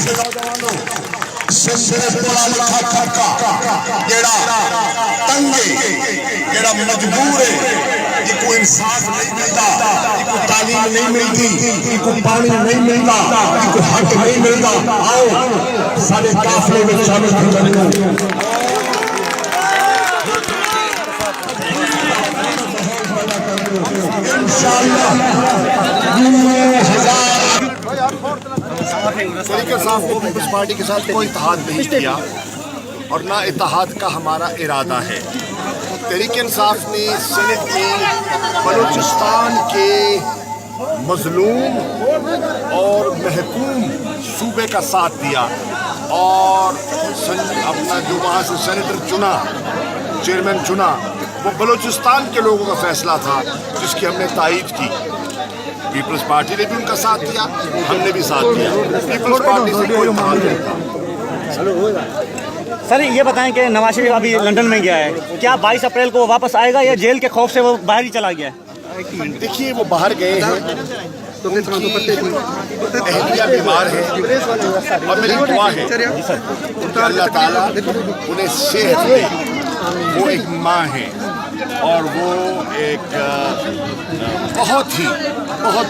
سے نوجوانوں سندھ پڑھا لکھا طبقہ جیڑا تنگ ہے، جیڑا مجبور ہے، جن کو انصاف نہیں ملتا، جن کو تعلیم نہیں ملتی، جن کو پانی نہیں ملتا، جن کو حق نہیں ملتا، آؤ سارے قافلے میں شامل ہو جائیں۔ تحریک انصاف نے پیپلز پارٹی کے ساتھ کوئی اتحاد نہیں کیا اور نہ اتحاد کا ہمارا ارادہ ہے۔ تحریک انصاف نے سینٹ میں بلوچستان کے مظلوم اور محکوم صوبے کا ساتھ دیا اور اپنا جو وہاں سے سینیٹر چنا، چیئرمین چنا، وہ بلوچستان کے لوگوں کا فیصلہ تھا جس کی ہم نے تائید کی۔ پیپلز پارٹی نے بھی ان کا ساتھ دیا، ہم نے بھی ساتھ دیا۔ پیپلز پارٹی سے کوئی اتحاد نہیں تھا۔ سر یہ بتائیں کہ نواز شریف ابھی لندن میں گیا ہے، کیا 22 اپریل کو وہ واپس آئے گا یا جیل کے خوف سے وہ باہر ہی چلا گیا ہے؟ دیکھیے وہ باہر گئے ہیں، ان کی اہلیہ بیمار ہے اور میری دعا ہے کہ اللہ تعالیٰ انہیں صحت دے۔ وہ ایک ماں ہے اور وہ ایک بہت ہی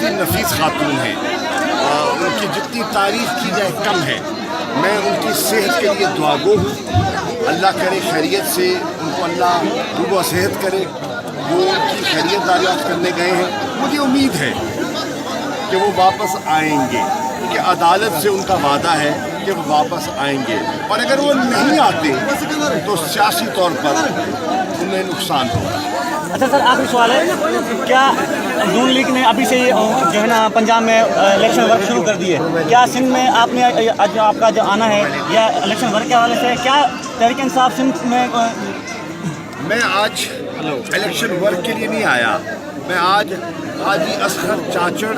نفیس خاتون ہے، ان کی جتنی تعریف کی جائے کم ہے۔ میں ان کی صحت کے لیے دعا گو ہوں، اللہ کرے خیریت سے ان کو اللہ روح و صحت کرے۔ وہ ان کی خیریت دریافت کرنے گئے ہیں، مجھے امید ہے کہ وہ واپس آئیں گے کیونکہ عدالت سے ان کا وعدہ ہے کہ وہ واپس آئیں گے، اور اگر وہ نہیں آتے تو سیاسی طور پر انہیں نقصان ہوگا۔ اچھا سر، آخری سوال ہے، کیا نون لیگ نے ابھی سے جو ہے نا پنجاب میں الیکشن ورک شروع کر دی ہے؟ کیا سندھ میں آپ نے آپ کا جو آنا ہے یا الیکشن ورک کے حوالے سے کیا تحریک انصاف سندھ میں؟ میں آج الیکشن ورک کے لیے نہیں آیا، میں آج حاجی اصغر چاچڑ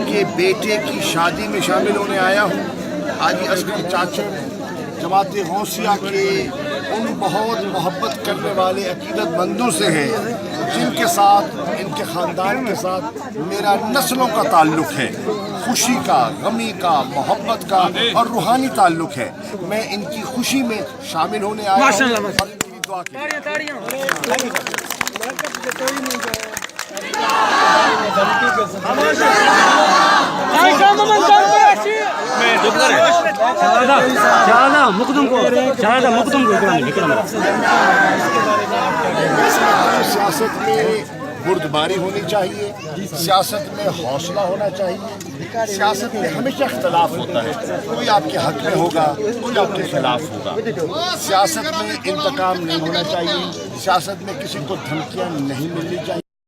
کے بیٹے کی شادی میں شامل ہونے آیا ہوں۔ حاجی اصغر چاچڑ جماعت غوثیہ کے ان بہت محبت کرنے والے عقیدت مندوں سے ہیں جن کے ساتھ، ان کے خاندان کے ساتھ میرا نسلوں کا تعلق ہے، خوشی کا، غمی کا، محبت کا اور روحانی تعلق ہے۔ میں ان کی خوشی میں شامل ہونے آیا ہوں اور ان کی دعا کی۔ سیاست میں بردباری ہونی چاہیے، سیاست میں حوصلہ ہونا چاہیے، سیاست میں ہمیشہ اختلاف ہوتا ہے، کوئی آپ کے حق میں ہوگا، کوئی آپ کے خلاف ہوگا۔ سیاست میں انتقام نہیں ہونا چاہیے، سیاست میں کسی کو دھمکیاں نہیں ملنی چاہیے۔